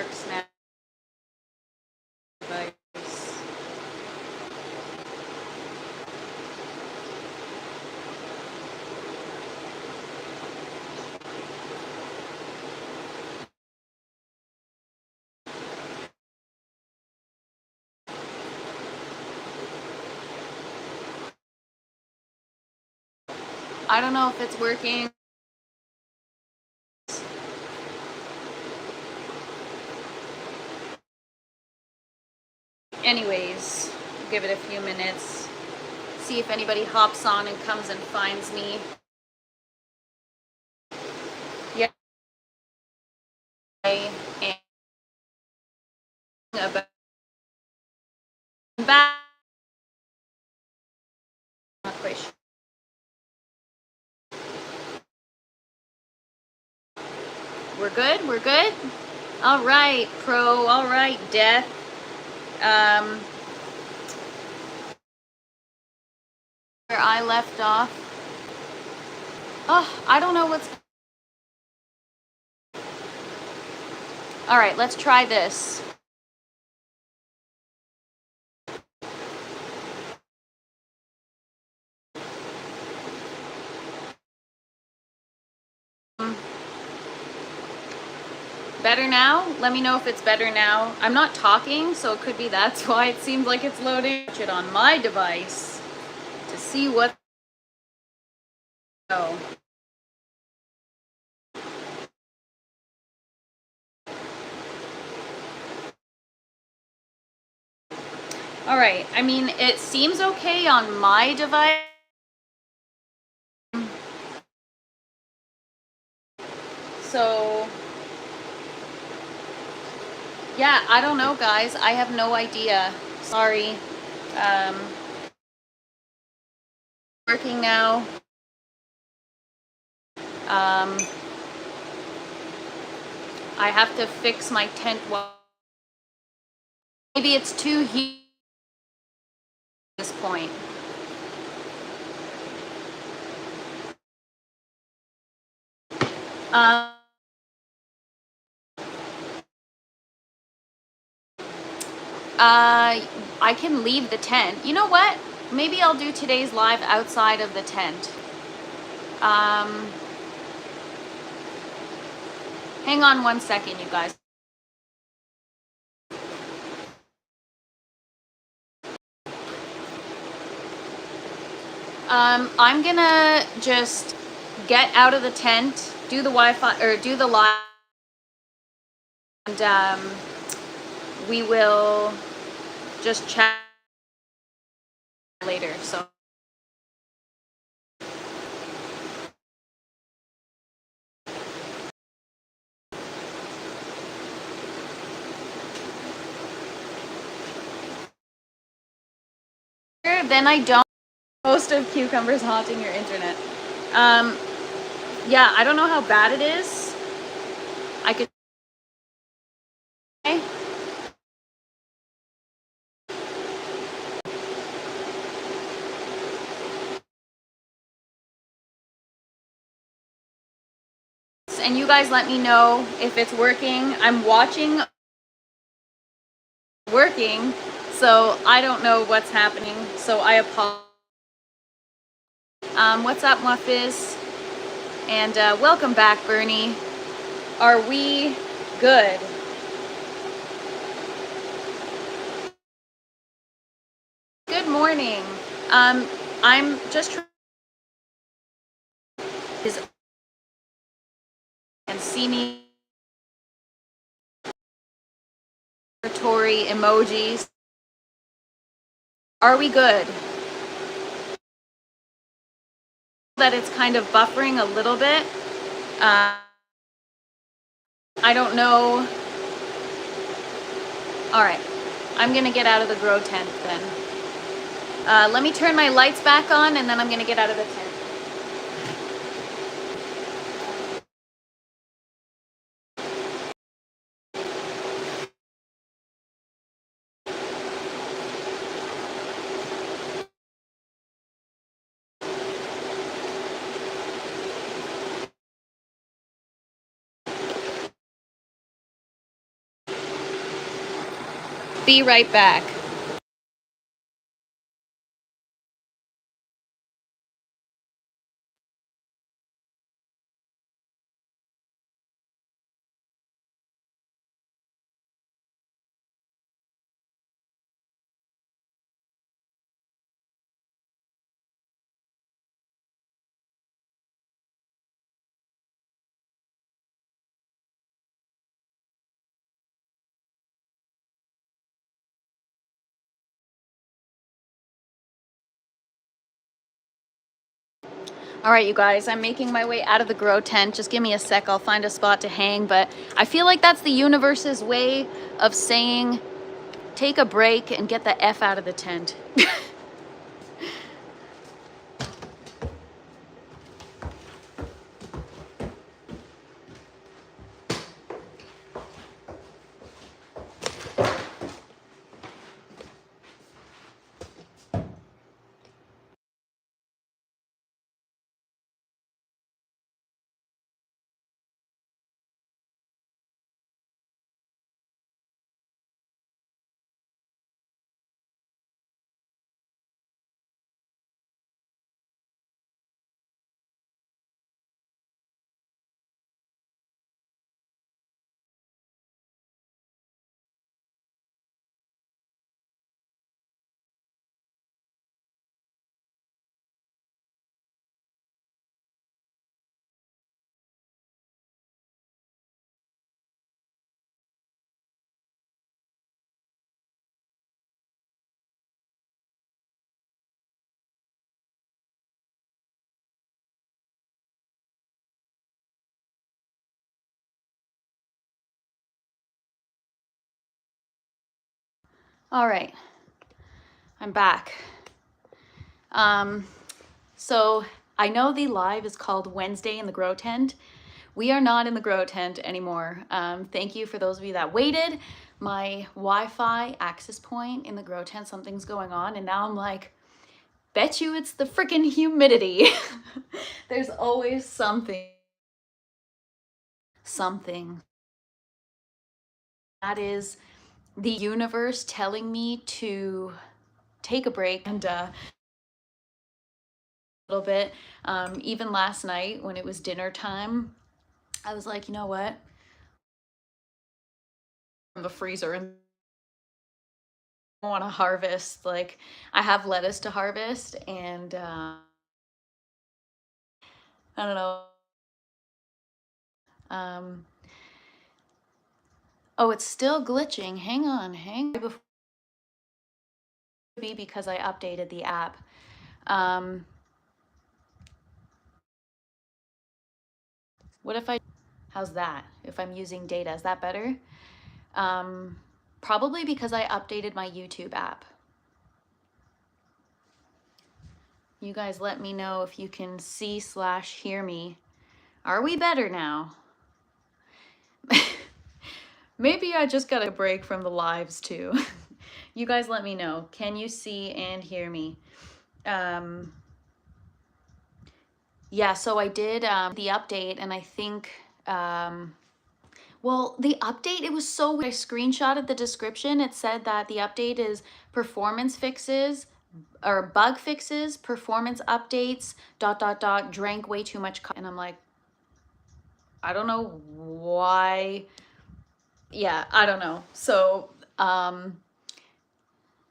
works now. Device. I don't know if it's working. Anyways, give it a few minutes. See if anybody hops on and comes and finds me. Yeah. And about back. Not quite sure. We're good? We're good? All right, Pro. All right, Death. Where I left off. Oh, I don't know what's... All right, let's try this. Better now? Let me know if it's better now. I'm not talking, so it could be that's why it seems like it's loading. It on my device to see what... Oh. All right, I mean, it seems okay on my device. So, yeah, I don't know, guys. I have no idea. Sorry. Working now. I have to fix my tent. Maybe it's too heat at this point. I can leave the tent. You know what? Maybe I'll do today's live outside of the tent. Hang on 1 second, you guys. I'm gonna just get out of the tent, do the Wi-Fi, or do the live, and we will just chat later. So. Then I don't. Most of cucumbers haunting your internet. Yeah, I don't know how bad it is. I could. And you guys let me know if it's working. I'm watching working, so I don't know what's happening. So I apologize. What's up, Muffiz? And welcome back, Bernie. Are we good? Good morning. I'm just trying and see me emojis. Are we good? That it's kind of buffering a little bit. I don't know. All right, I'm gonna get out of the grow tent then. Let me turn my lights back on and then I'm gonna get out of the tent. Be right back. All right, you guys, I'm making my way out of the grow tent. Just give me a sec, I'll find a spot to hang. But I feel like that's the universe's way of saying, take a break and get the F out of the tent. All right, I'm back. So I know the live is called Wednesday in the Grow Tent. We are not in the Grow Tent anymore. Thank you for those of you that waited. My Wi-Fi access point in the Grow Tent, something's going on, and now I'm like, bet you it's the freaking humidity. There's always something. That is the universe telling me to take a break and little bit. Even last night when it was dinner time, I was like, you know what? From the freezer and I want to harvest. Like, I have lettuce to harvest, and I don't know. Oh, it's still glitching. Hang on, be because I updated the app. What if how's that? If I'm using data, is that better? Probably because I updated my YouTube app. You guys let me know if you can see/hear me. Are we better now? Maybe I just got a break from the lives too. You guys let me know. Can you see and hear me? Yeah, so I did the update, and I think, well, the update, it was so weird. I screenshotted the description. It said that the update is performance fixes, or bug fixes, performance updates, ... drank way too much. And I'm like, I don't know why. Yeah, I don't know. So,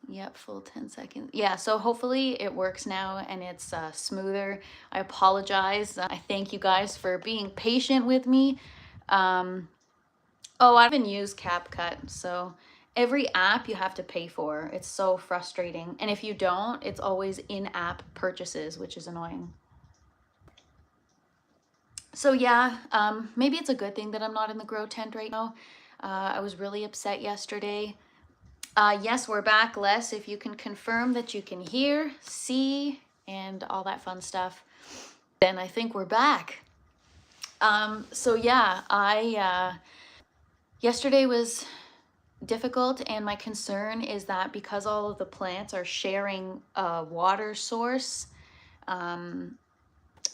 yep, full 10 seconds. Yeah, so hopefully it works now and it's smoother. I apologize. I thank you guys for being patient with me. Oh, I haven't used CapCut, so every app you have to pay for. It's so frustrating. And if you don't, it's always in-app purchases, which is annoying. So yeah, maybe it's a good thing that I'm not in the grow tent right now. I was really upset yesterday. Yes, we're back, Les, if you can confirm that you can hear, see, and all that fun stuff, then I think we're back. So yeah, yesterday was difficult, and my concern is that because all of the plants are sharing a water source, I'm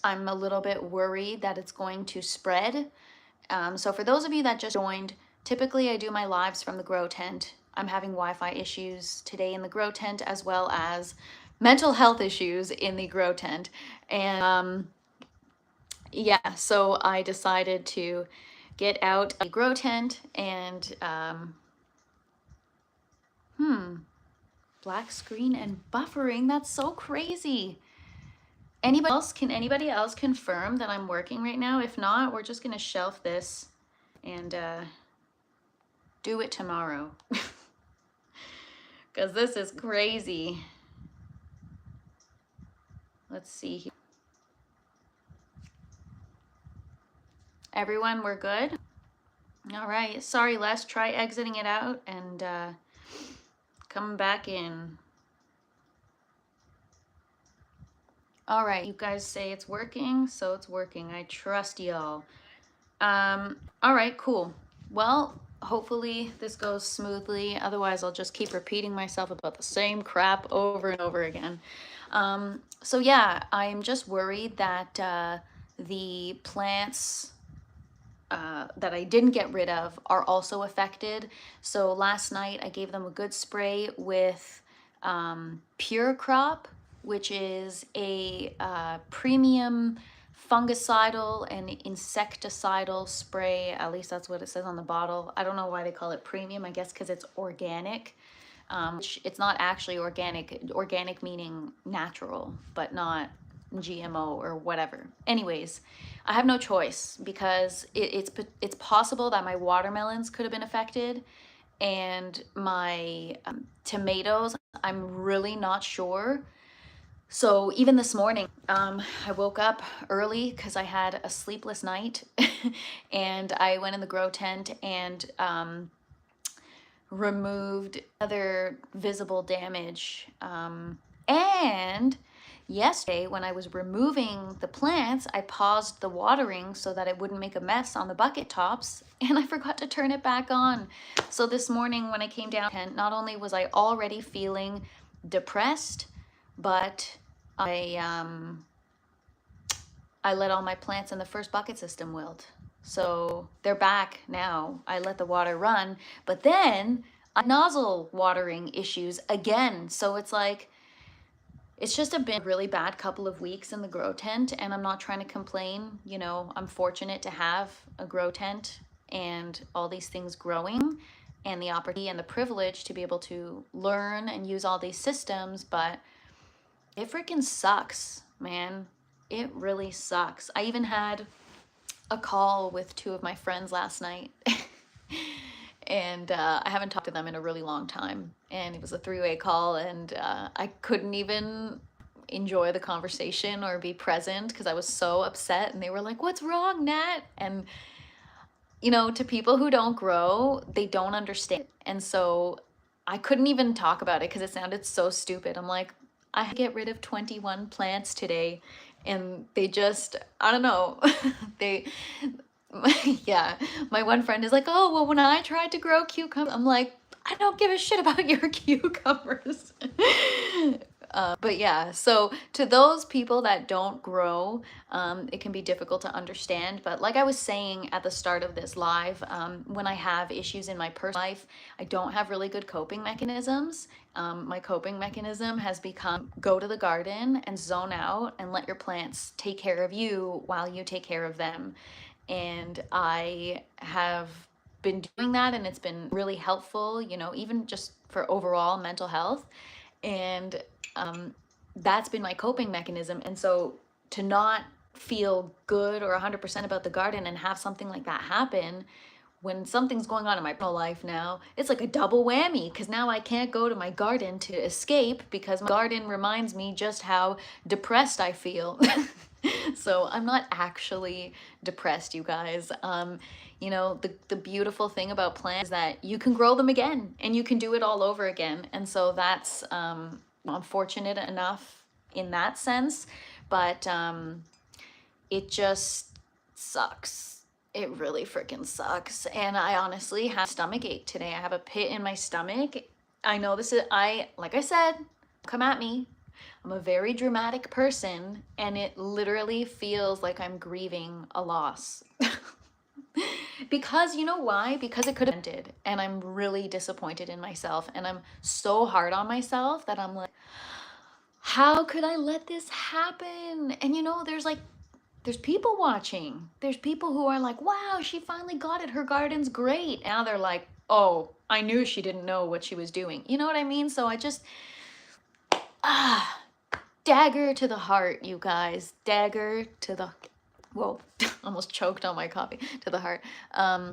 a little bit worried that it's going to spread. So for those of you that just joined, typically I do my lives from the grow tent. I'm having Wi-Fi issues today in the grow tent, as well as mental health issues in the grow tent. And yeah, so I decided to get out a grow tent and black screen and buffering. That's so crazy. Can anybody else confirm that I'm working right now? If not, we're just gonna shelf this and do it tomorrow. Because this is crazy. Let's see here. Everyone, we're good? All right, sorry, Les, try exiting it out and come back in. All right, you guys say it's working, so it's working. I trust y'all. All right, cool. Well, hopefully this goes smoothly. Otherwise, I'll just keep repeating myself about the same crap over and over again. So yeah, I'm just worried that the plants that I didn't get rid of are also affected. So last night I gave them a good spray with Pure Crop, which is a premium fungicidal and insecticidal spray. At least that's what it says on the bottle. I don't know why they call it premium. I guess because it's organic. It's not actually organic. Organic meaning natural, but not GMO or whatever. Anyways, I have no choice because it's possible that my watermelons could have been affected, and my tomatoes, I'm really not sure. So even this morning, I woke up early because I had a sleepless night and I went in the grow tent and removed other visible damage. And yesterday, when I was removing the plants, I paused the watering so that it wouldn't make a mess on the bucket tops, and I forgot to turn it back on. So this morning when I came down, not only was I already feeling depressed, but I let all my plants in the first bucket system wilt. So they're back now. I let the water run, but then I nozzle watering issues again. So it's like, it's just been a really bad couple of weeks in the grow tent, and I'm not trying to complain. You know, I'm fortunate to have a grow tent and all these things growing and the opportunity and the privilege to be able to learn and use all these systems, but it freaking sucks, man. It really sucks. I even had a call with two of my friends last night and I haven't talked to them in a really long time, and it was a three-way call, and I couldn't even enjoy the conversation or be present because I was so upset, and they were like, "What's wrong, Nat?" And you know, to people who don't grow, they don't understand, and so I couldn't even talk about it because it sounded so stupid. I'm like, I had to get rid of 21 plants today, and they just, I don't know, they, yeah, my one friend is like, "Oh, well, when I tried to grow cucumbers," I'm like, I don't give a shit about your cucumbers. But yeah, so to those people that don't grow, it can be difficult to understand. But like I was saying at the start of this live, when I have issues in my personal life, I don't have really good coping mechanisms. My coping mechanism has become go to the garden and zone out and let your plants take care of you while you take care of them. And I have been doing that, and it's been really helpful, you know, even just for overall mental health. And that's been my coping mechanism. And so to not feel good or 100% about the garden and have something like that happen when something's going on in my personal life now, it's like a double whammy, because now I can't go to my garden to escape because my garden reminds me just how depressed I feel. So I'm not actually depressed, you guys. You know, the beautiful thing about plants is that you can grow them again and you can do it all over again. And so that's, I'm fortunate enough in that sense, but it just sucks. It really freaking sucks. And I honestly have a stomach ache today. I have a pit in my stomach. I know this is, like I said, come at me. I'm a very dramatic person, and it literally feels like I'm grieving a loss. Because you know why? Because it could have ended, and I'm really disappointed in myself, and I'm so hard on myself that I'm like, how could I let this happen? And you know, there's people watching. There's people who are like, wow, she finally got it. Her garden's great. Now they're like, oh, I knew she didn't know what she was doing. You know what I mean? So I just, dagger to the heart, you guys. Dagger to the, whoa, almost choked on my coffee, to the heart. I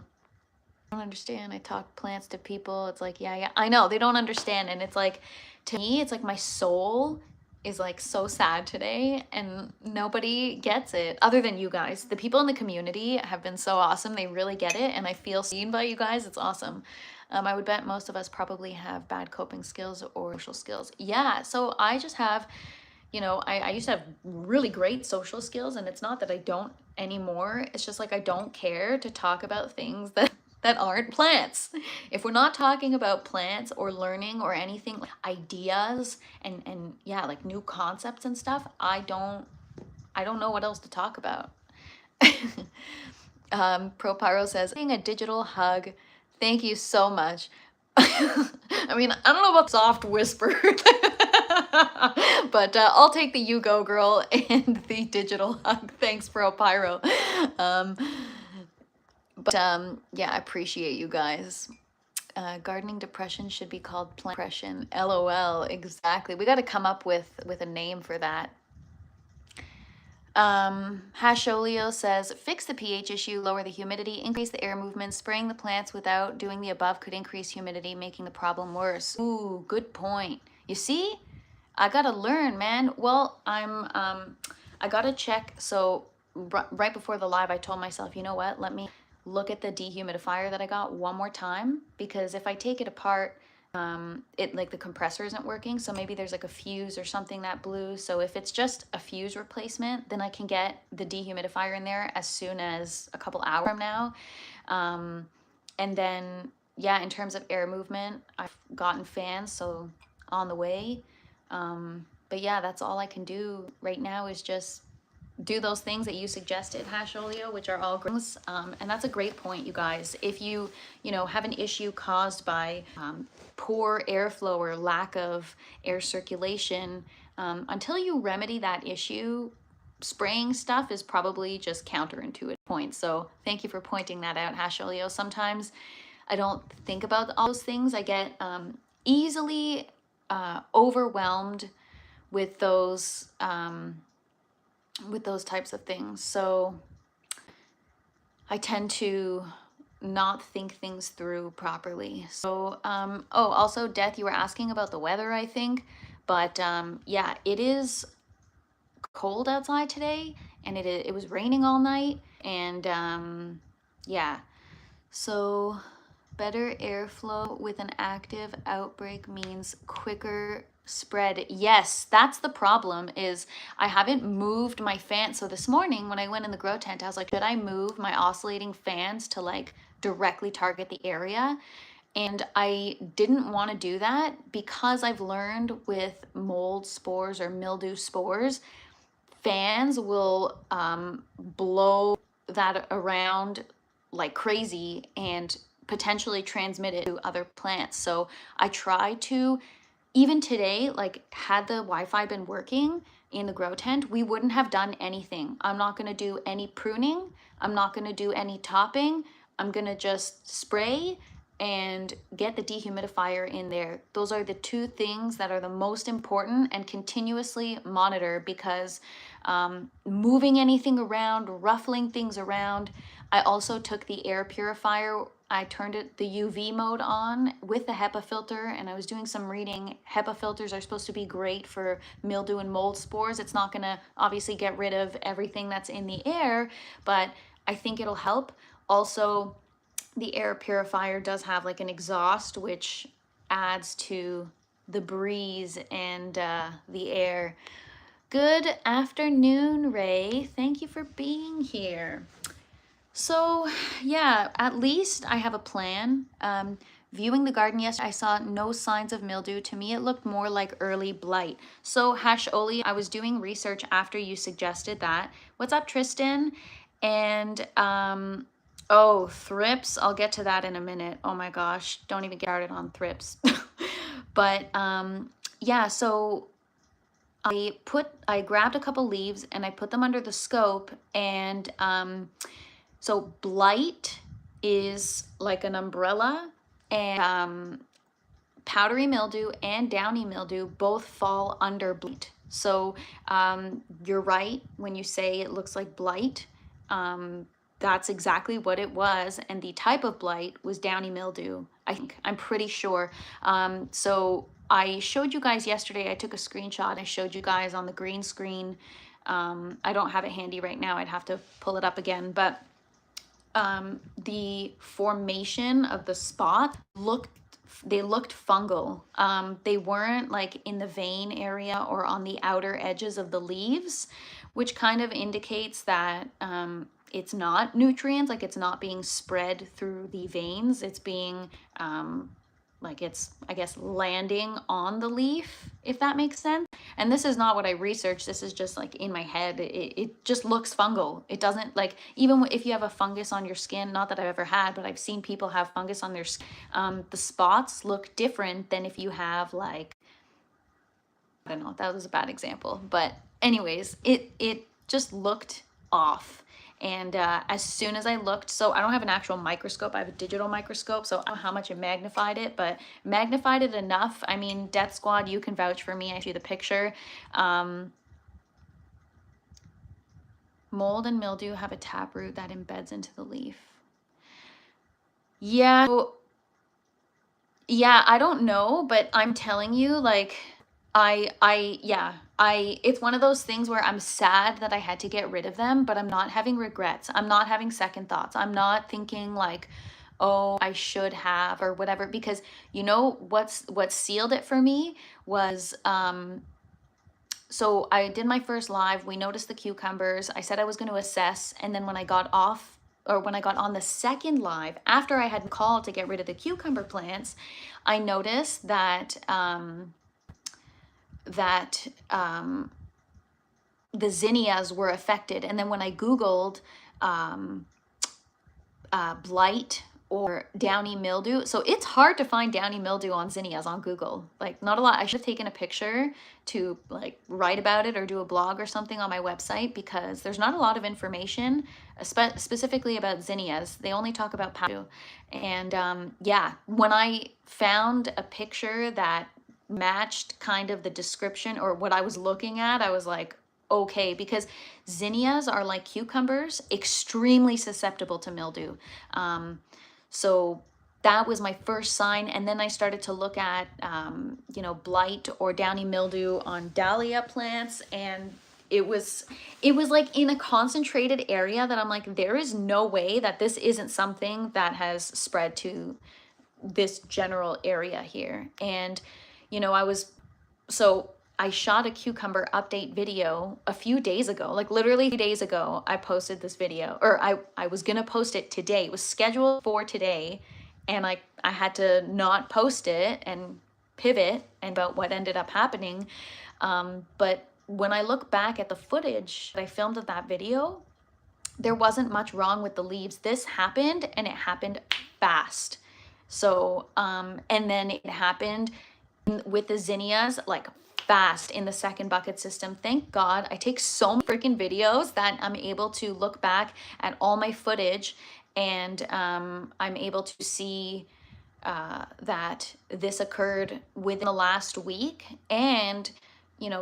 don't understand. I talk plants to people. It's like, yeah, I know. They don't understand. And it's like, to me, it's like my soul is like so sad today and nobody gets it other than you guys. The people in the community have been so awesome. They really get it. And I feel seen by you guys. It's awesome. I would bet most of us probably have bad coping skills or social skills. Yeah. So I just have, you know, I used to have really great social skills, and it's not that I don't anymore. It's just like I don't care to talk about things that aren't plants. If we're not talking about plants or learning or anything, like ideas and yeah, like new concepts and stuff, I don't know what else to talk about. Pro Pyro says, a digital hug. Thank you so much. I mean, I don't know about soft whisper, but I'll take the you go girl and the digital hug. Thanks, Pro Pyro. Yeah, I appreciate you guys. Gardening depression should be called plant depression. LOL, exactly. We got to come up with a name for that. Hasholio says, fix the pH issue, lower the humidity, increase the air movement, spraying the plants without doing the above could increase humidity, making the problem worse. Ooh, good point. You see? I gotta learn, man. Well, I gotta check. So right before the live, I told myself, you know what? Let me look at the dehumidifier that I got one more time, because if I take it apart, it like the compressor isn't working, so maybe there's like a fuse or something that blew. So if it's just a fuse replacement, then I can get the dehumidifier in there as soon as a couple hours from now. And then yeah, in terms of air movement, I've gotten fans, so on the way. But yeah, that's all I can do right now is just do those things that you suggested, Hasholio, which are all great. And that's a great point, you guys. If you know, have an issue caused by poor airflow or lack of air circulation, until you remedy that issue, spraying stuff is probably just counterintuitive point. So thank you for pointing that out, Hasholio. Sometimes I don't think about all those things. I get easily overwhelmed with those types of things. So I tend to not think things through properly. So, oh, also, Death, you were asking about the weather, I think. But yeah, it is cold outside today, and it was raining all night. And yeah, so better airflow with an active outbreak means quicker spread. Yes, that's the problem, is I haven't moved my fan. So this morning when I went in the grow tent, I was like, should I move my oscillating fans to like directly target the area? And I didn't want to do that because I've learned with mold spores or mildew spores, fans will blow that around like crazy and potentially transmit it to other plants. So I try to, even today, like had the Wi-Fi been working in the grow tent, we wouldn't have done anything. I'm not going to do any pruning. I'm not going to do any topping. I'm going to just spray and get the dehumidifier in there. Those are the two things that are the most important, and continuously monitor, because moving anything around, ruffling things around. I also took the air purifier. I turned the UV mode on with the HEPA filter, and I was doing some reading. HEPA filters are supposed to be great for mildew and mold spores. It's not gonna obviously get rid of everything that's in the air, but I think it'll help. Also, the air purifier does have like an exhaust, which adds to the breeze and the air. Good afternoon, Ray. Thank you for being here. So yeah, at least I have a plan. Viewing the garden yesterday, I saw no signs of mildew. To me, it looked more like early blight. So Hasholi, I was doing research after you suggested that. What's up, Tristan? And Oh, thrips. I'll get to that in a minute. Oh my gosh, don't even get started on thrips. But yeah, so I grabbed a couple leaves and I put them under the scope, and so blight is like an umbrella, and powdery mildew and downy mildew both fall under blight. So you're right when you say it looks like blight. That's exactly what it was, and the type of blight was downy mildew. I'm pretty sure. So I showed you guys yesterday. I took a screenshot. I showed you guys on the green screen. I don't have it handy right now. I'd have to pull it up again, but the formation of the spot looked fungal. They weren't like in the vein area or on the outer edges of the leaves, which kind of indicates that it's not nutrients, like it's not being spread through the veins. It's being like it's, I guess, landing on the leaf, if that makes sense. And this is not what I researched. This is just like in my head. It just looks fungal. It doesn't, like, even if you have a fungus on your skin, not that I've ever had, but I've seen people have fungus on their skin. The spots look different than if you have, like, I don't know, that was a bad example. But anyways, it just looked off. And as soon as I looked, so I don't have an actual microscope, I have a digital microscope, so I don't know how much it magnified it, but magnified it enough. I mean, Death Squad, you can vouch for me. I see the picture. Mold and mildew have a taproot that embeds into the leaf. Yeah, yeah, I don't know, but I'm telling you, like, it's one of those things where I'm sad that I had to get rid of them, but I'm not having regrets. I'm not having second thoughts. I'm not thinking like, oh, I should have or whatever, because you know what sealed it for me was so I did my first live. We noticed the cucumbers. I said I was going to assess, and then when I got off, or when I got on the second live, after I had called to get rid of the cucumber plants, I noticed that the zinnias were affected. And then when I Googled blight or downy mildew, so it's hard to find downy mildew on zinnias on Google. Like, not a lot. I should have taken a picture to like write about it or do a blog or something on my website, because there's not a lot of information specifically about zinnias. They only talk about powdery. And yeah, when I found a picture that matched kind of the description or what I was looking at, I was like, okay, because zinnias are like cucumbers, extremely susceptible to mildew. So that was my first sign. And then I started to look at, blight or downy mildew on dahlia plants. And it was like in a concentrated area that I'm like, there is no way that this isn't something that has spread to this general area here. And, I shot a cucumber update video a few days ago, like literally 2 days ago. I posted this video, or I was gonna post it today. It was scheduled for today, and I had to not post it and pivot and about what ended up happening. But when I look back at the footage that I filmed of that video, there wasn't much wrong with the leaves. This happened, and it happened fast. So, and then it happened with the zinnias, like fast in the second bucket system. Thank God I take so many freaking videos that I'm able to look back at all my footage, and I'm able to see that this occurred within the last week. And,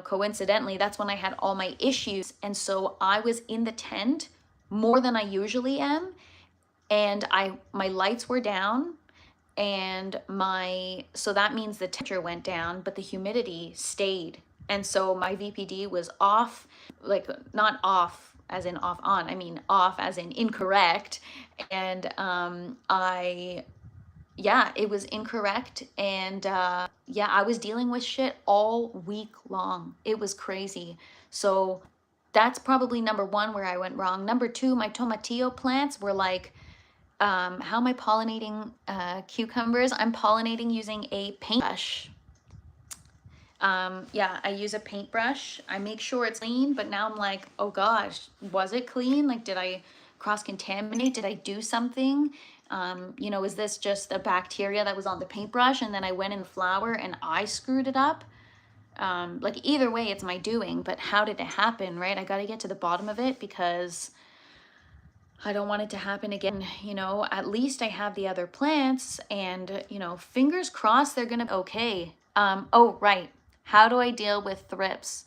coincidentally, that's when I had all my issues. And so I was in the tent more than I usually am. And my lights were down, and so that means the temperature went down, but the humidity stayed. And so my VPD was off, like not off as in off on, I mean off as in incorrect. And it was incorrect. And I was dealing with shit all week long. It was crazy. So that's probably number one where I went wrong. Number two, my tomatillo plants were like, how am I pollinating cucumbers? I'm pollinating using a paintbrush. I use a paintbrush. I make sure it's clean, but now I'm like, oh gosh, was it clean? Like, did I cross-contaminate? Did I do something? You know, is this just a bacteria that was on the paintbrush and then I went in the flour and I screwed it up? Like either way, it's my doing, but how did it happen, right? I got to get to the bottom of it because I don't want it to happen again. You know, at least I have the other plants and, you know, fingers crossed they're gonna be okay. Oh, right. How do I deal with thrips?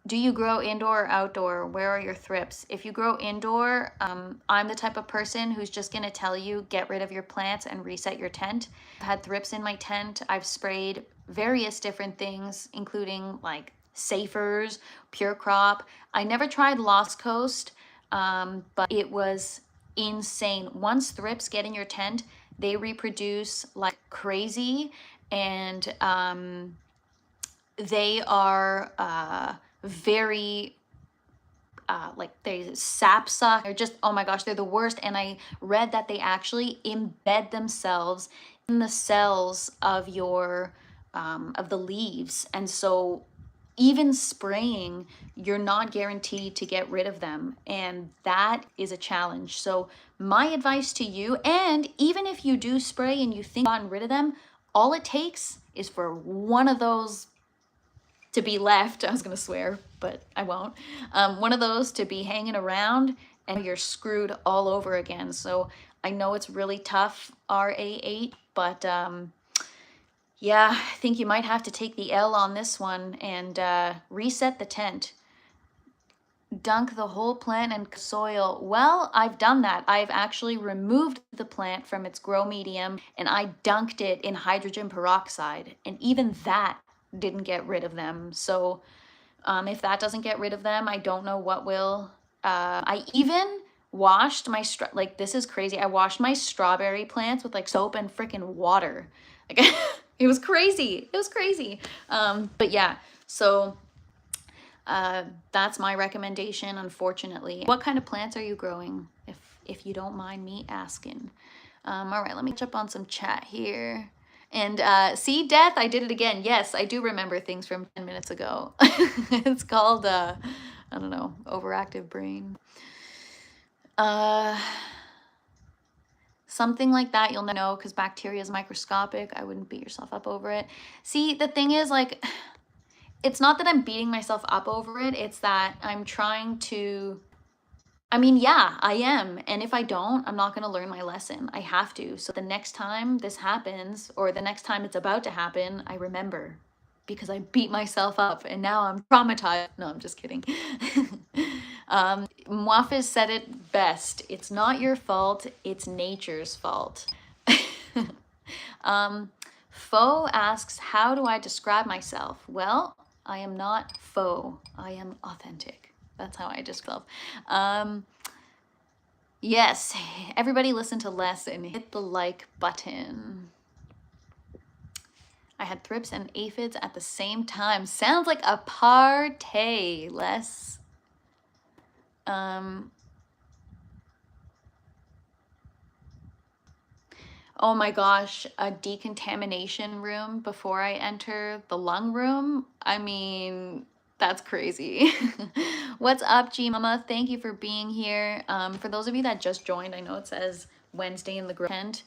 Do you grow indoor or outdoor? Where are your thrips? If you grow indoor, I'm the type of person who's just gonna tell you, get rid of your plants and reset your tent. I've had thrips in my tent. I've sprayed various different things, including like Safers, Pure Crop. I never tried Lost Coast, but it was insane. Once thrips get in your tent, they reproduce like crazy, and they are very like they sap suck. They're just, oh my gosh, they're the worst. And I read that they actually embed themselves in the cells of your of the leaves, and so even spraying, you're not guaranteed to get rid of them, and that is a challenge. So my advice to you, and even if you do spray and you think you've gotten rid of them, all it takes is for one of those to be left. I was gonna swear, but I won't. One of those to be hanging around and you're screwed all over again. So I know it's really tough, RA8, but yeah, I think you might have to take the L on this one and reset the tent. Dunk the whole plant in soil. Well, I've done that. I've actually removed the plant from its grow medium and I dunked it in hydrogen peroxide, and even that didn't get rid of them. So if that doesn't get rid of them, I don't know what will. I even washed my like, this is crazy, I washed my strawberry plants with like soap and freaking water. Like it was crazy. It was crazy. But yeah, so that's my recommendation, unfortunately. What kind of plants are you growing, if you don't mind me asking? All right, let me catch up on some chat here. And see, Death, I did it again. Yes, I do remember things from 10 minutes ago. It's called, I don't know, overactive brain. Something like that, you'll know, because bacteria is microscopic. I wouldn't beat yourself up over it. See, the thing is, like, it's not that I'm beating myself up over it. It's that I'm trying to, I mean, yeah, I am. And if I don't, I'm not going to learn my lesson. I have to. So the next time this happens, or the next time it's about to happen, I remember, because I beat myself up and now I'm traumatized. No, I'm just kidding. Mwafiz said it best. It's not your fault. It's nature's fault. Faux asks, how do I describe myself? Well, I am not faux. I am authentic. That's how I describe. Yes, everybody listen to Les and hit the like button. I had thrips and aphids at the same time. Sounds like a party, Les. Oh my gosh, a decontamination room before I enter the lung room? I mean, that's crazy. What's up, G Mama? Thank you for being here. For those of you that just joined, I know it says Wednesday in the grow tent.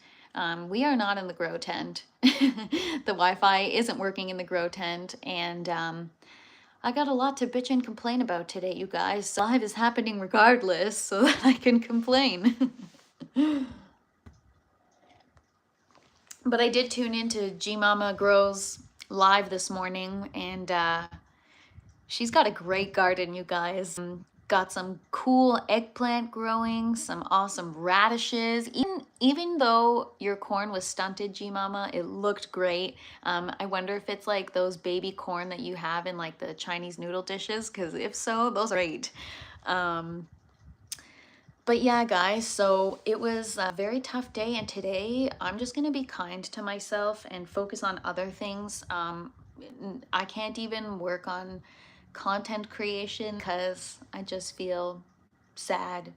We are not in the grow tent. The Wi-Fi isn't working in the grow tent, and I got a lot to bitch and complain about today, you guys. Live is happening regardless, so that I can complain. But I did tune into G Mama Grows live this morning, and she's got a great garden, you guys. Got some cool eggplant growing, some awesome radishes. Even though your corn was stunted, G Mama, it looked great. I wonder if it's like those baby corn that you have in like the Chinese noodle dishes, because if so, those are great. But yeah, guys, so it was a very tough day, and today I'm just gonna be kind to myself and focus on other things. I can't even work on content creation because I just feel sad.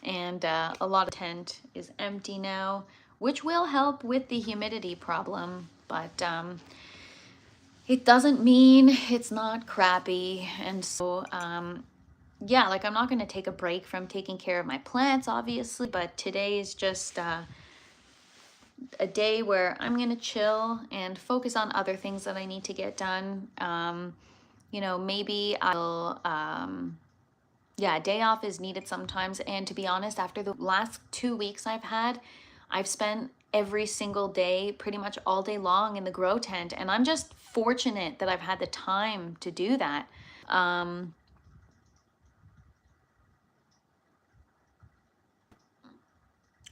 And a lot of tent is empty now, which will help with the humidity problem, but it doesn't mean it's not crappy. And so yeah, like I'm not going to take a break from taking care of my plants, obviously, but today is just a day where I'm going to chill and focus on other things that I need to get done. You know, maybe I'll, yeah, a day off is needed sometimes. And to be honest, after the last 2 weeks I've spent every single day, pretty much all day long in the grow tent. And I'm just fortunate that I've had the time to do that.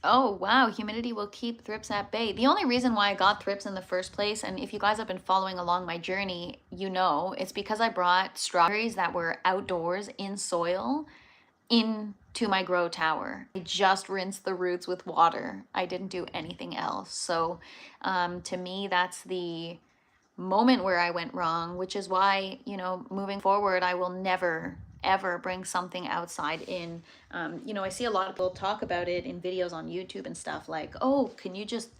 Oh, wow. Humidity will keep thrips at bay. The only reason why I got thrips in the first place, and if you guys have been following along my journey, you know, it's because I brought strawberries that were outdoors in soil into my grow tower. I just rinsed the roots with water. I didn't do anything else. So to me, that's the moment where I went wrong, which is why, you know, moving forward, I will never ever bring something outside in. You know, I see a lot of people talk about it in videos on YouTube and stuff like, oh, can you just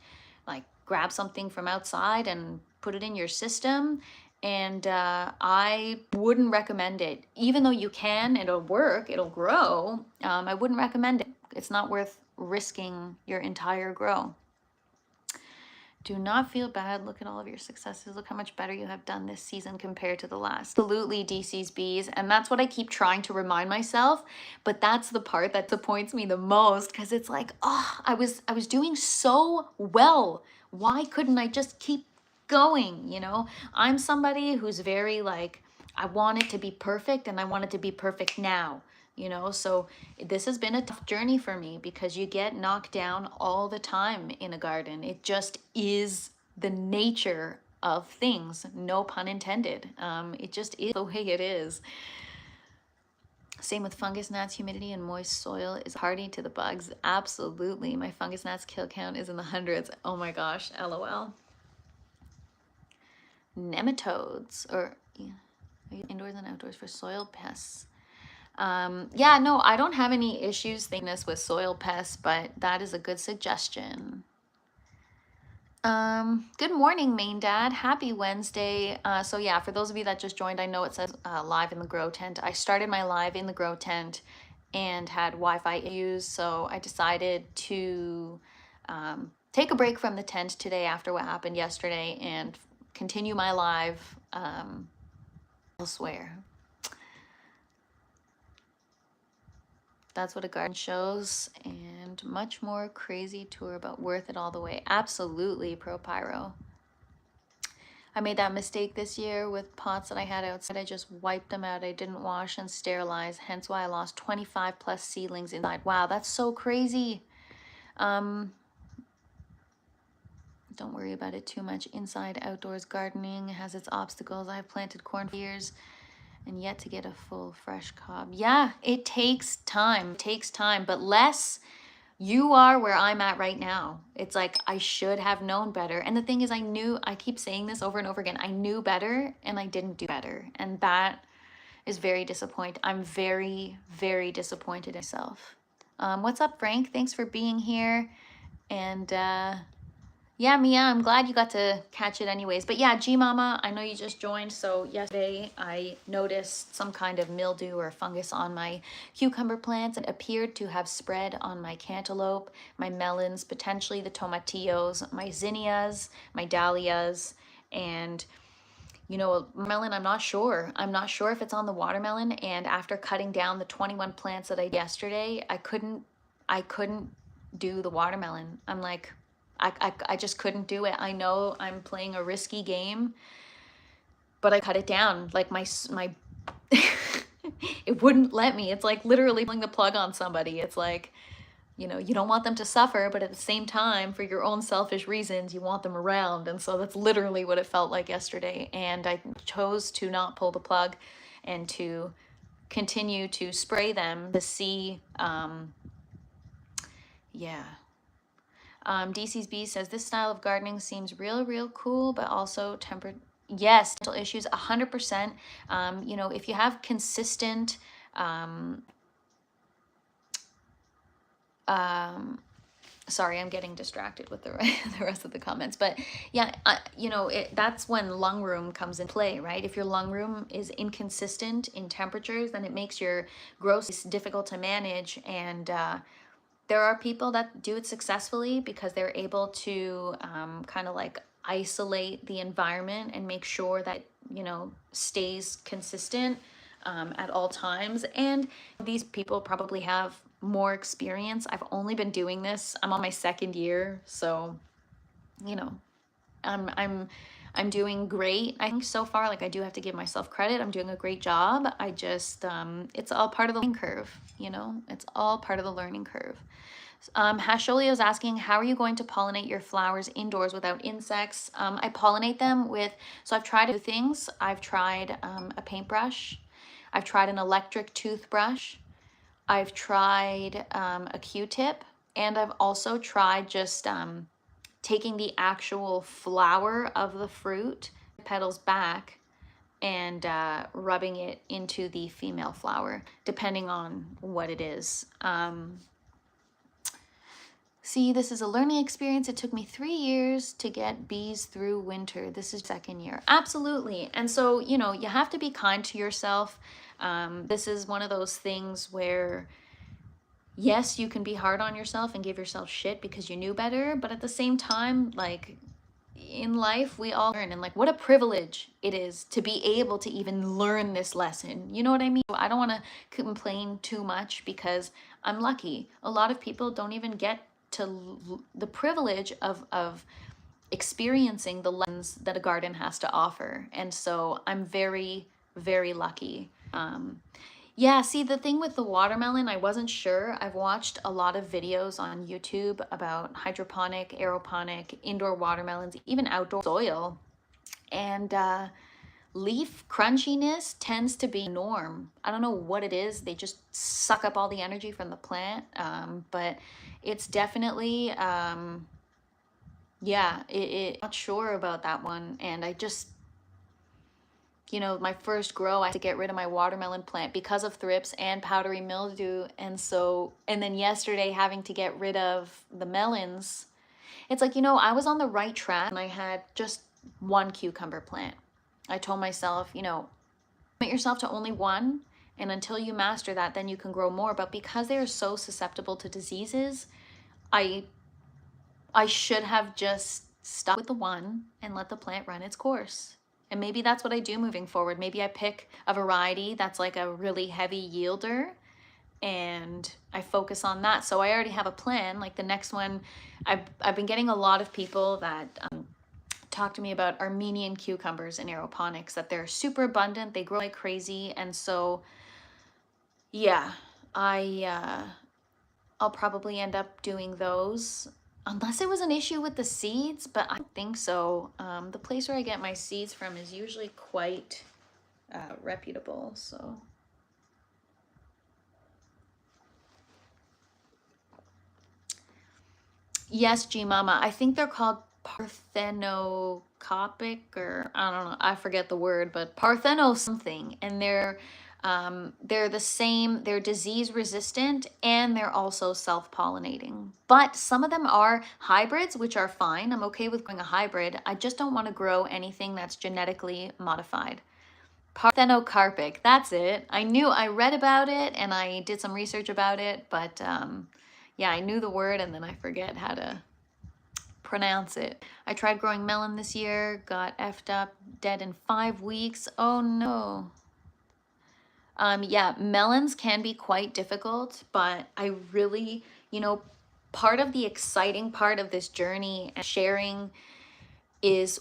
like grab something from outside and put it in your system? And I wouldn't recommend it. Even though you can, it'll work, it'll grow. I wouldn't recommend it. It's not worth risking your entire grow. Do not feel bad. Look at all of your successes. Look how much better you have done this season compared to the last. Absolutely, DC's bees. And that's what I keep trying to remind myself. But that's the part that disappoints me the most, because it's like, oh, I was doing so well. Why couldn't I just keep going? You know, I'm somebody who's very like, I want it to be perfect and I want it to be perfect now. You know, so this has been a tough journey for me because you get knocked down all the time in a garden. It just is the nature of things, no pun intended. It just is the way it is. Same with fungus gnats. Humidity and moist soil is hardy to the bugs. Absolutely. My fungus gnats kill count is in the hundreds. Oh my gosh, LOL. Nematodes, or yeah, indoors and outdoors for soil pests. Yeah, no, I don't have any issues thinking this with soil pests, but that is a good suggestion. Good morning, Main Dad. Happy Wednesday. So yeah, for those of you that just joined, I know it says live in the grow tent. I started my live in the grow tent and had Wi-Fi issues, so I decided to take a break from the tent today after what happened yesterday and continue my live elsewhere. That's what a garden shows, and much more crazy tour, but worth it all the way. Absolutely, Pro Pyro. I made that mistake this year with pots that I had outside. I just wiped them out. I didn't wash and sterilize, hence why I lost 25 plus seedlings inside. Wow, that's so crazy. Don't worry about it too much. Inside outdoors gardening has its obstacles. I've planted corn for years and yet to get a full fresh cob. Yeah, it takes time. It takes time, but less you are where I'm at right now. It's like I should have known better. And the thing is, I keep saying this over and over again. I knew better and I didn't do better. And that is very disappointing. I'm very, very disappointed in myself. What's up, Frank? Thanks for being here. And yeah, Mia, I'm glad you got to catch it anyways. But yeah, G Mama, I know you just joined. So yesterday I noticed some kind of mildew or fungus on my cucumber plants. It appeared to have spread on my cantaloupe, my melons, potentially the tomatillos, my zinnias, my dahlias, and you know, melon, I'm not sure. I'm not sure if it's on the watermelon. And after cutting down the 21 plants that I did yesterday, I couldn't do the watermelon. I'm like, I just couldn't do it. I know I'm playing a risky game, but I cut it down. Like my it wouldn't let me. It's like literally pulling the plug on somebody. It's like, you know, you don't want them to suffer, but at the same time, for your own selfish reasons, you want them around. And so that's literally what it felt like yesterday. And I chose to not pull the plug and to continue to spray them to see, yeah. DC's B says, this style of gardening seems real cool, but also tempered. Yes, mental issues, 100%. You know, if you have consistent, Sorry, I'm getting distracted with the the rest of the comments. But yeah, you know, that's when lung room comes in play, right? If your lung room is inconsistent in temperatures, then it makes your growth difficult to manage. And there are people that do it successfully because they're able to kind of like isolate the environment and make sure that, you know, stays consistent at all times. And these people probably have more experience. I've only been doing this. I'm on my second year, so you know, I'm doing great. I think so far. Like, I do have to give myself credit. I'm doing a great job. I just it's all part of the learning curve. You know, it's all part of the learning curve. Hasholio is asking, how are you going to pollinate your flowers indoors without insects? I pollinate them with, so I've tried a few things. I've tried a paintbrush. I've tried an electric toothbrush. I've tried a Q-tip. And I've also tried just taking the actual flower of the fruit, petals back, and rubbing it into the female flower, depending on what it is. See, this is a learning experience. It took me 3 years to get bees through winter. This is second year. Absolutely. And so, you know, you have to be kind to yourself. This is one of those things where, yes, you can be hard on yourself and give yourself shit because you knew better. But at the same time, like, in life, we all learn. And like, what a privilege it is to be able to even learn this lesson. You know what I mean? I don't want to complain too much because I'm lucky. A lot of people don't even get to the privilege of experiencing the lessons that a garden has to offer. And so I'm very, very lucky. Yeah, see, the thing with the watermelon, I wasn't sure. I've watched a lot of videos on YouTube about hydroponic, aeroponic, indoor watermelons, even outdoor soil. And leaf crunchiness tends to be norm. I don't know what it is. They just suck up all the energy from the plant. But it's definitely, yeah, not sure about that one. And I just, you know, my first grow, I had to get rid of my watermelon plant because of thrips and powdery mildew. And so, and then yesterday having to get rid of the melons. It's like, you know, I was on the right track and I had just one cucumber plant. I told myself, you know, limit yourself to only one, and until you master that, then you can grow more. But because they are so susceptible to diseases, I should have just stuck with the one and let the plant run its course. And maybe that's what I do moving forward. Maybe I pick a variety that's like a really heavy yielder and I focus on that. So I already have a plan. Like the next one, I've been getting a lot of people that talk to me about Armenian cucumbers in aeroponics, that they're super abundant, they grow like crazy. And so, yeah, I'll probably end up doing those. Unless it was an issue with the seeds, but I don't think so. The place where I get my seeds from is usually quite reputable, so. Yes, G Mama, I think they're called parthenocopic, or I don't know, I forget the word, but partheno something, and they're the same, they're disease resistant and they're also self-pollinating. But some of them are hybrids, which are fine. I'm okay with growing a hybrid. I just don't want to grow anything that's genetically modified. Parthenocarpic, that's it. I read about it and I did some research about it, but yeah, I knew the word and then I forget how to pronounce it. I tried growing melon this year, got effed up, dead in 5 weeks. Oh no. Yeah, melons can be quite difficult, but I really, you know, part of the exciting part of this journey and sharing is,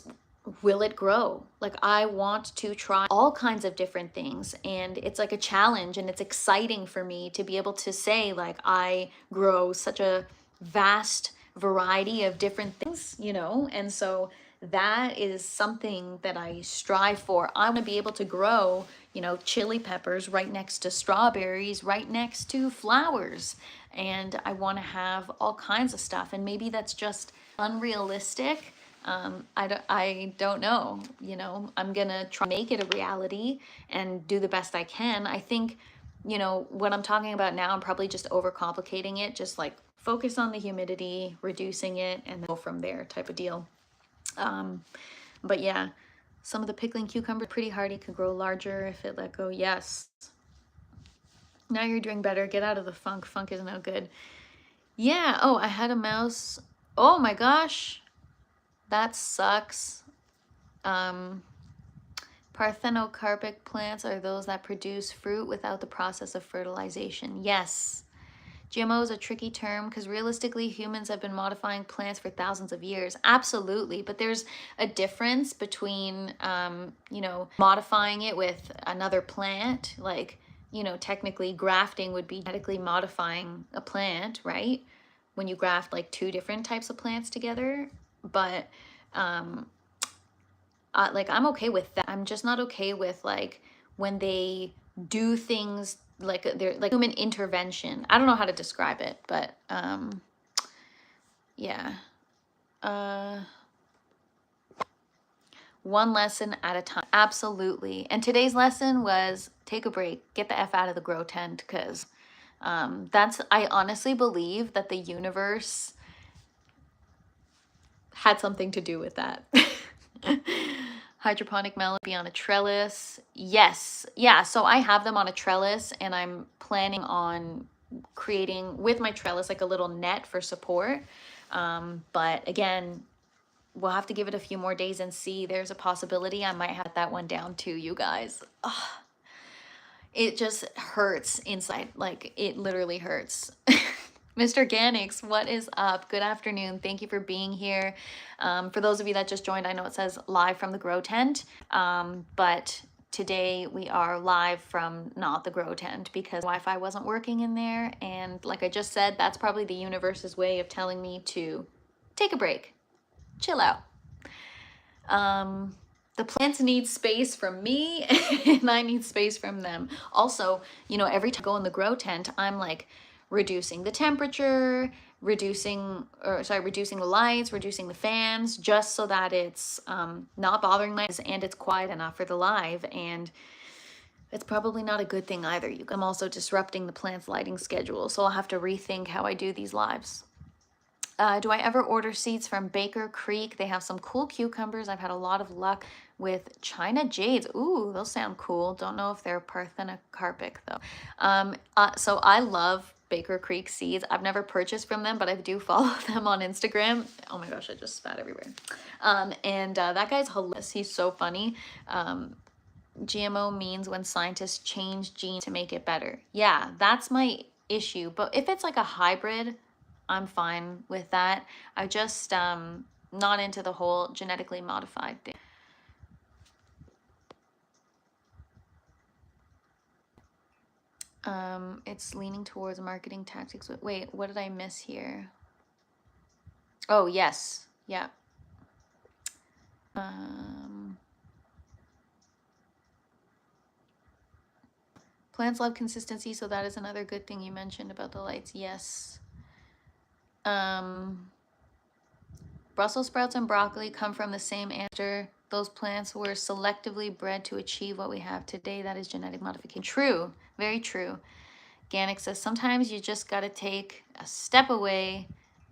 will it grow? Like, I want to try all kinds of different things, and it's like a challenge, and it's exciting for me to be able to say, like, I grow such a vast variety of different things, you know, and so that is something that I strive for. I want to be able to grow, you know, chili peppers right next to strawberries, right next to flowers. And I want to have all kinds of stuff. And maybe that's just unrealistic. I don't know, you know, I'm going to try to make it a reality and do the best I can. I think, you know, what I'm talking about now, I'm probably just overcomplicating it, just like focus on the humidity, reducing it, and then go from there type of deal. But yeah, some of the pickling cucumbers pretty hardy, could grow larger if it let go. Yes. Now you're doing better. Get out of the funk. Funk is no good. Yeah. Oh, I had a mouse. Oh my gosh. That sucks. Parthenocarpic plants are those that produce fruit without the process of fertilization. Yes. GMO is a tricky term because realistically humans have been modifying plants for thousands of years. Absolutely. But there's a difference between, you know, modifying it with another plant. Like, you know, technically grafting would be genetically modifying a plant, right? When you graft like two different types of plants together. But like I'm okay with that. I'm just not okay with like when they do things like they're like human intervention. I don't know how to describe it, but yeah. One lesson at a time. Absolutely. And today's lesson was take a break, get the F out of the grow tent, because I honestly believe that the universe had something to do with that. Hydroponic melon be on a trellis. Yes. Yeah. So I have them on a trellis and I'm planning on creating with my trellis like a little net for support. But again, we'll have to give it a few more days and see. There's a possibility I might have that one down too, you guys. Ugh. It just hurts inside. Like it literally hurts. Mr. Ganix, what is up? Good afternoon. Thank you for being here. For those of you that just joined, I know it says live from the grow tent, but today we are live from not the grow tent because Wi-Fi wasn't working in there. And like I just said, that's probably the universe's way of telling me to take a break, chill out. The plants need space from me and I need space from them. Also, you know, every time I go in the grow tent, I'm like, reducing the temperature, reducing the lights, reducing the fans, just so that it's not bothering my eyes and it's quiet enough for the live. And it's probably not a good thing either. I'm also disrupting the plant's lighting schedule, so I'll have to rethink how I do these lives. Do I ever order seeds from Baker Creek? They have some cool cucumbers. I've had a lot of luck with China Jades. Ooh, those sound cool. Don't know if they're parthenocarpic though. So I love Baker Creek seeds. I've never purchased from them, but I do follow them on Instagram. Oh my gosh, I just spat everywhere. That guy's hilarious. He's so funny. GMO means when scientists change genes to make it better. Yeah, that's my issue. But if it's like a hybrid, I'm fine with that. I just not into the whole genetically modified thing. It's leaning towards marketing tactics. Wait, what did I miss here? Oh, yes. Yeah. Plants love consistency, so that is another good thing you mentioned about the lights. Yes. Brussels sprouts and broccoli come from the same ancestor. Those plants were selectively bred to achieve what we have today. That is genetic modification. True. Very true. Ganik says, sometimes you just got to take a step away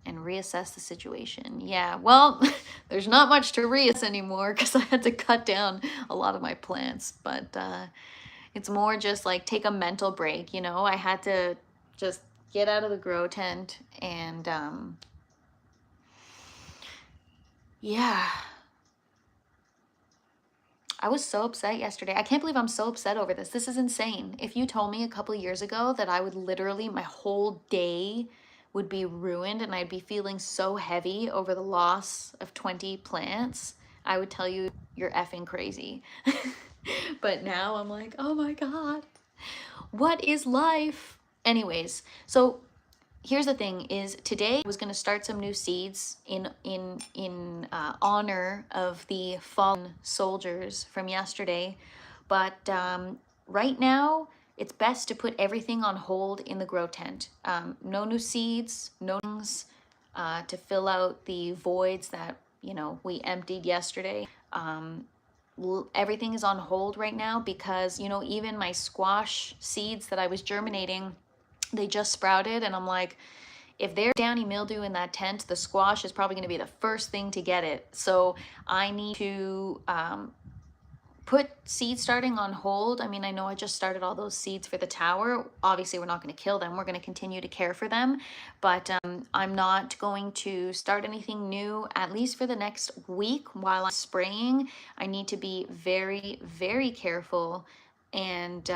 and reassess the situation. Yeah, well, there's not much to reassess anymore because I had to cut down a lot of my plants. But it's more just like take a mental break, you know? I had to just get out of the grow tent and yeah. I was so upset yesterday. I can't believe I'm so upset over this. This is insane. If you told me a couple years ago that I would literally, my whole day would be ruined and I'd be feeling so heavy over the loss of 20 plants, I would tell you you're effing crazy. But now I'm like, oh my God, what is life? Anyways, so here's the thing is today I was going to start some new seeds in honor of the fallen soldiers from yesterday. But right now it's best to put everything on hold in the grow tent. No new seeds, no things to fill out the voids that, you know, we emptied yesterday. Everything is on hold right now because, you know, even my squash seeds that I was germinating, they just sprouted and I'm like, If there's downy mildew in that tent, the squash is probably going to be the first thing to get it. So I need to put seed starting on hold. I mean, I know I just started all those seeds for the tower. Obviously, we're not going to kill them. We're going to continue to care for them. But I'm not going to start anything new, at least for the next week while I'm spraying. I need to be very, very careful and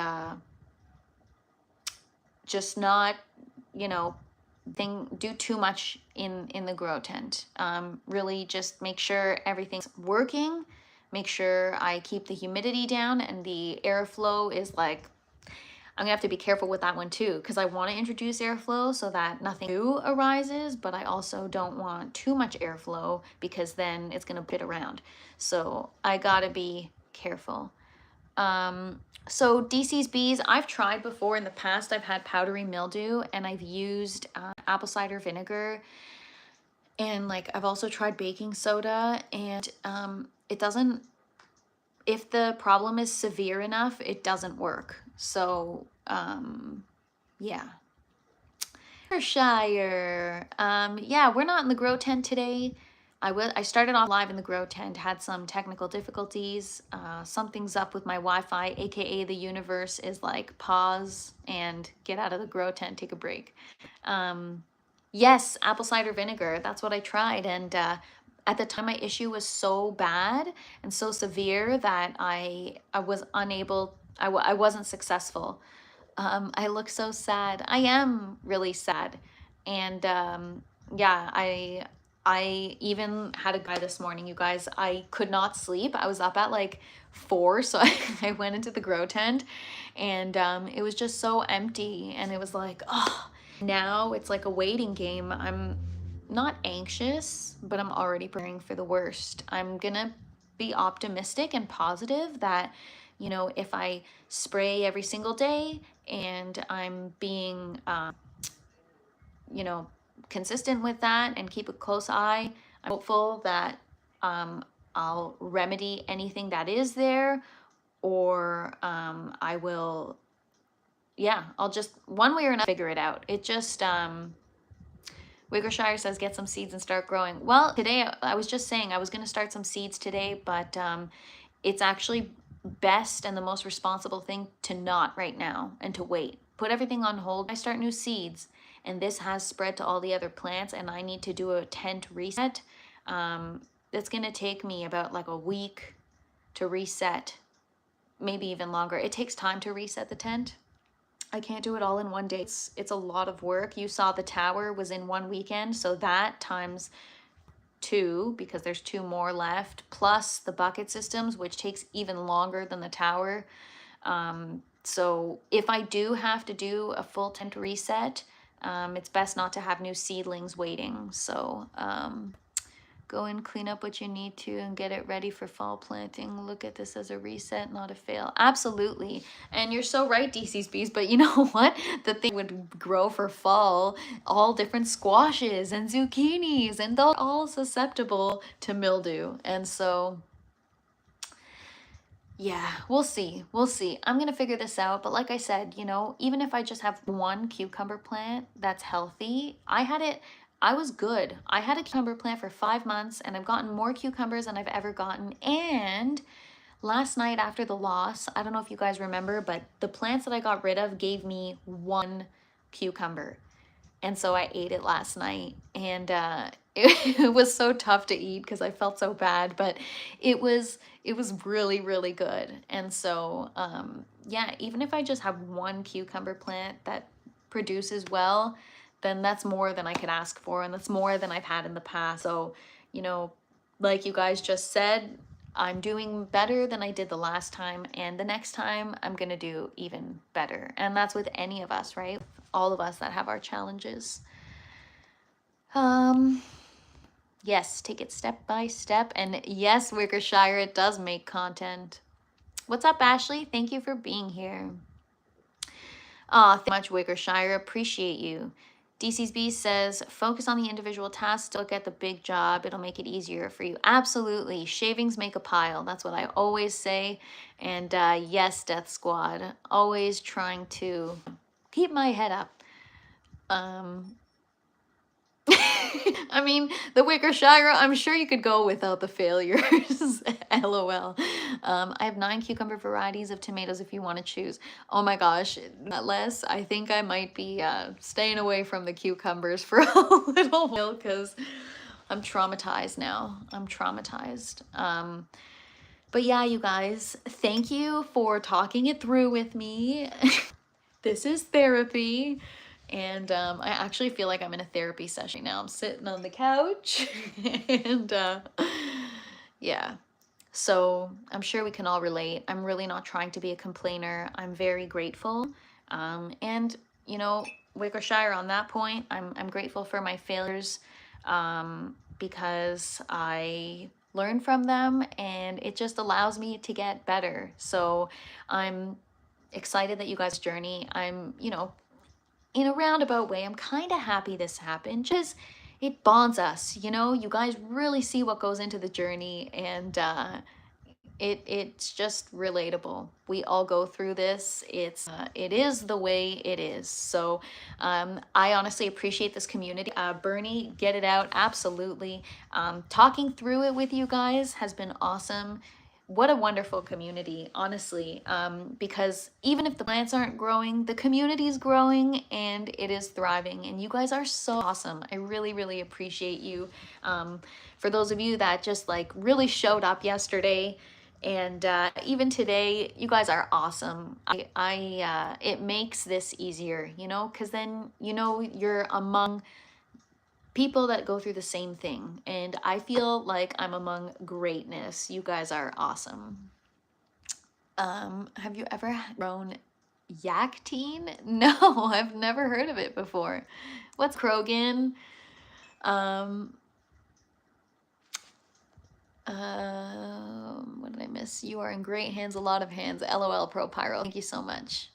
just not, you know, do too much in the grow tent. Really just make sure everything's working. Make sure I keep the humidity down and the airflow is like, I'm gonna have to be careful with that one too, because I want to introduce airflow so that nothing new arises, but I also don't want too much airflow because then it's gonna pit around. So I gotta be careful. So DC's bees, I've tried before in the past. I've had powdery mildew and I've used apple cider vinegar, and like I've also tried baking soda, and it doesn't, if the problem is severe enough, it doesn't work. So yeah. Shire. Yeah, we're not in the grow tent today. I started off live in the grow tent, had some technical difficulties. Something's up with my Wi-Fi, aka the universe is like pause and get out of the grow tent, take a break. Yes, apple cider vinegar, that's what I tried. And at the time, my issue was so bad and so severe that I was unable, I wasn't successful. I look so sad. I am really sad. And yeah, I even had a guy this morning, you guys. I could not sleep. I was up at like 4, so I went into the grow tent, and it was just so empty. And it was like, oh, now it's like a waiting game. I'm not anxious, but I'm already preparing for the worst. I'm gonna be optimistic and positive that, you know, if I spray every single day and I'm being, you know, consistent with that and keep a close eye, I'm hopeful that I'll remedy anything that is there, or I will, yeah, I'll just one way or another figure it out. It just, Wickershire says get some seeds and start growing. Well, today I was just saying I was going to start some seeds today, but it's actually best and the most responsible thing to not right now and to wait. Put everything on hold. I start new seeds, and this has spread to all the other plants, and I need to do a tent reset. It's going to take me about like a week to reset, maybe even longer. It takes time to reset the tent. I can't do it all in one day. It's a lot of work. You saw the tower was in one weekend, so that times 2, because there's 2 more left, plus the bucket systems, which takes even longer than the tower. So if I do have to do a full tent reset, it's best not to have new seedlings waiting. So go and clean up what you need to and get it ready for fall planting. Look at this as a reset, not a fail. Absolutely. And you're so right, DC's bees, but you know what? The thing would grow for fall, all different squashes and zucchinis, and they're all susceptible to mildew. And so, yeah, we'll see. We'll see. I'm going to figure this out. But like I said, you know, even if I just have one cucumber plant that's healthy, I was good. I had a cucumber plant for 5 months, and I've gotten more cucumbers than I've ever gotten. And last night after the loss, I don't know if you guys remember, but the plants that I got rid of gave me 1 cucumber. And so I ate it last night, and it was so tough to eat because I felt so bad, but it was really, really good. And so, yeah, even if I just have 1 cucumber plant that produces well, then that's more than I could ask for, and that's more than I've had in the past. So, you know, like you guys just said, I'm doing better than I did the last time, and the next time I'm gonna do even better. And that's with any of us, right? All of us that have our challenges. Yes, take it step by step. And yes, Wickershire, it does make content. What's up, Ashley? Thank you for being here. Thank you so much, Wickershire. Appreciate you. DC's B says, focus on the individual tasks, look at the big job. It'll make it easier for you. Absolutely. Shavings make a pile. That's what I always say. And yes, Death Squad, always trying to keep my head up. I mean, the Wickershire, I'm sure you could go without the failures. LOL. I have 9 cucumber varieties of tomatoes if you want to choose. Oh my gosh, not less. I think I might be staying away from the cucumbers for a little while because I'm traumatized now. I'm traumatized. But yeah, you guys, thank you for talking it through with me. This is therapy. And I actually feel like I'm in a therapy session now. I'm sitting on the couch and yeah. So I'm sure we can all relate. I'm really not trying to be a complainer. I'm very grateful. And you know, Wickershire on that point, I'm grateful for my failures because I learn from them and it just allows me to get better. So I'm excited that you guys journey. I'm, you know, in a roundabout way, I'm kind of happy this happened. Just it bonds us, you know. You guys really see what goes into the journey, and it's just relatable. We all go through this. It is the way it is. So I honestly appreciate this community. Bernie, get it out, absolutely. Talking through it with you guys has been awesome. What a wonderful community, honestly, because even if the plants aren't growing, the community is growing and it is thriving, and you guys are so awesome. I really, really appreciate you. For those of you that just like really showed up yesterday and even today, you guys are awesome. It makes this easier, you know, because then, you know, you're among people that go through the same thing. And I feel like I'm among greatness. You guys are awesome. Have you ever grown Yakteen? No, I've never heard of it before. What's Krogan? What did I miss? You are in great hands, a lot of hands. LOL Pro Pyro. Thank you so much.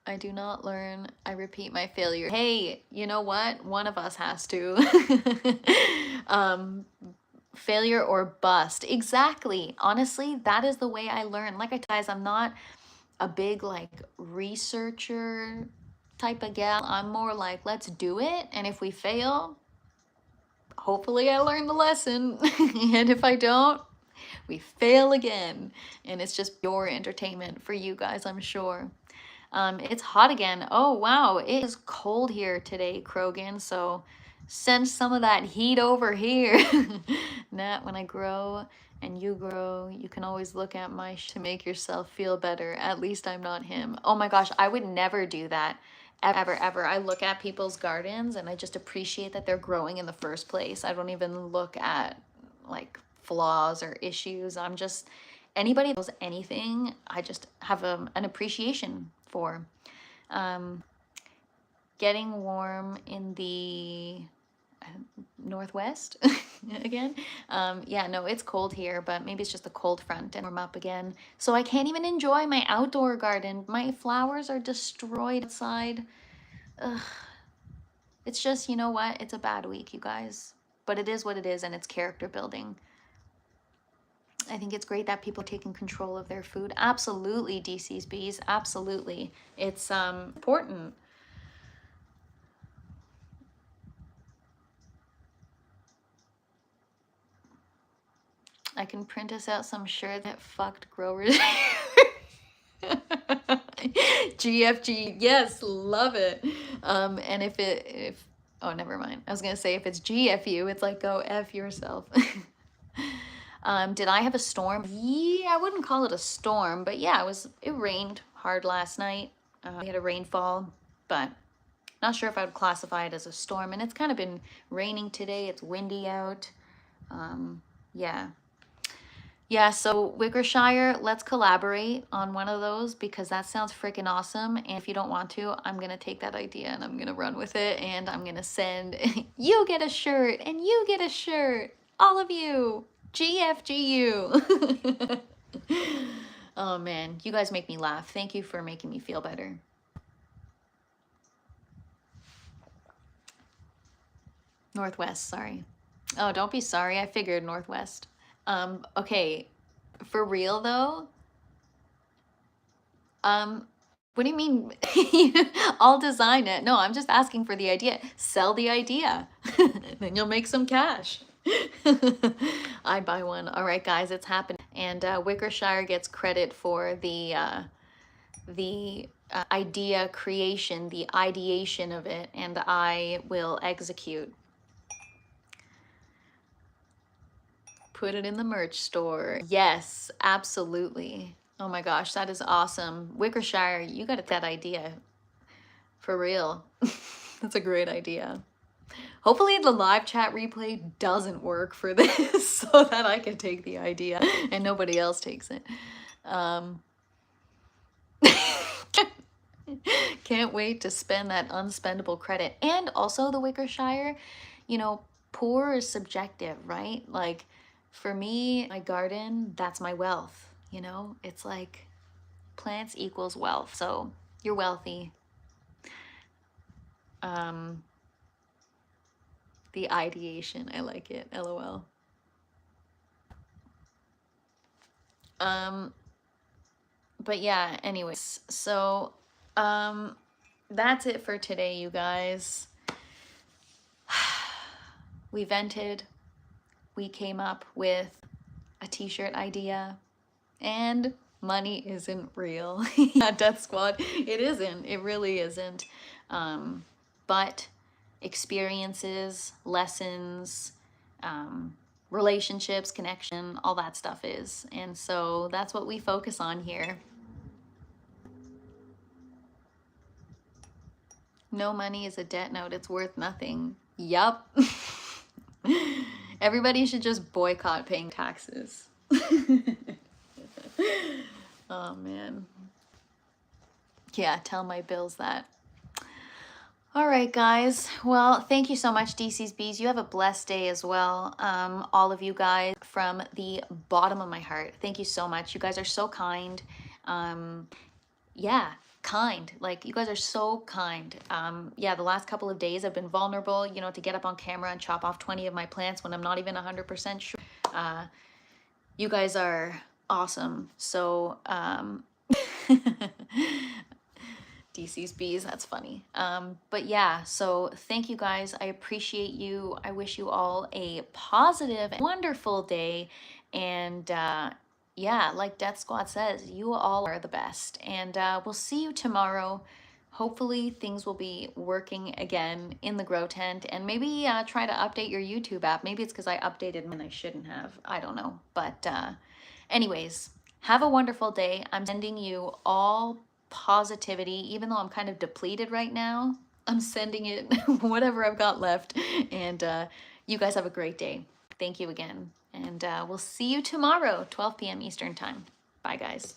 I do not learn. I repeat my failure. Hey, you know what? One of us has to. Failure or bust. Exactly. Honestly, that is the way I learn. Like I guys, I'm not a big like researcher type of gal. I'm more like, let's do it. And if we fail, hopefully I learned the lesson. And if I don't, we fail again. And it's just pure entertainment for you guys, I'm sure. It's hot again. Oh, wow. It is cold here today, Krogan. So send some of that heat over here. Nat, when I grow and you grow, you can always look at my to make yourself feel better. At least I'm not him. Oh my gosh, I would never do that. Ever, ever. I look at people's gardens and I just appreciate that they're growing in the first place. I don't even look at like flaws or issues. I'm just, anybody that knows anything, I just have an appreciation for. Getting warm in the northwest again. Yeah, no, it's cold here, but maybe it's just the cold front and warm up again. So I can't even enjoy my outdoor garden. My flowers are destroyed outside. Ugh. It's just, you know what? It's a bad week, you guys. But it is what it is, and it's character building. I think it's great that people are taking control of their food. Absolutely, DC's Bees. Absolutely. It's important. I can print us out some shirts that fucked growers. GFG, yes, love it. And if oh, never mind. I was gonna say if it's GFU, it's like go F yourself. Did I have a storm? Yeah, I wouldn't call it a storm, but yeah, it rained hard last night. We had a rainfall, but not sure if I would classify it as a storm. And it's kind of been raining today. It's windy out. Yeah. Yeah, so Wickershire, let's collaborate on one of those because that sounds freaking awesome. And if you don't want to, I'm going to take that idea and I'm going to run with it. And I'm going to send, you get a shirt and you get a shirt. All of you. GFGU. Oh man, you guys make me laugh. Thank you for making me feel better. Northwest, sorry. Oh, don't be sorry. I figured Northwest. Okay, for real though, What do you mean? I'll design it. No, I'm just asking for the idea. Sell the idea. Then you'll make some cash. I'd buy one. All right, guys, it's happening. And Wickershire gets credit for the idea creation, the ideation of it, and I will execute. Put it in the merch store. Yes, absolutely. Oh my gosh, that is awesome. Wickershire, you got that idea. For real. That's a great idea. Hopefully the live chat replay doesn't work for this so that I can take the idea and nobody else takes it. Can't wait to spend that unspendable credit. And also the Wickershire, you know, poor is subjective, right? Like for me, my garden, that's my wealth, you know? It's like plants equals wealth. So you're wealthy. The ideation, I like it, LOL. But yeah, anyways, so that's it for today, you guys. We vented, we came up with a t-shirt idea, and money isn't real. Yeah, Death Squad, it isn't, it really isn't. But experiences, lessons, relationships, connection, all that stuff is. And so that's what we focus on here. No money is a debt note, it's worth nothing. Yup. Everybody should just boycott paying taxes. Oh man. Yeah, tell my bills that. All right, guys. Well, thank you so much, DC's Bees. You have a blessed day as well. All of you guys, from the bottom of my heart, thank you so much. You guys are so kind. Yeah, kind. Like, you guys are so kind. Yeah, the last couple of days I've been vulnerable, you know, to get up on camera and chop off 20 of my plants when I'm not even 100% sure. You guys are awesome. So, DC's Bees, that's funny. But yeah, so thank you guys. I appreciate you. I wish you all a positive, wonderful day. And yeah, like Death Squad says, you all are the best. And we'll see you tomorrow. Hopefully things will be working again in the grow tent, and maybe try to update your YouTube app. Maybe it's because I updated when I shouldn't have. I don't know. But anyways, have a wonderful day. I'm sending you all positivity, even though I'm kind of depleted right now. I'm sending it whatever I've got left. And you guys have a great day. Thank you again. And we'll see you tomorrow, 12 p.m. Eastern time. Bye, guys.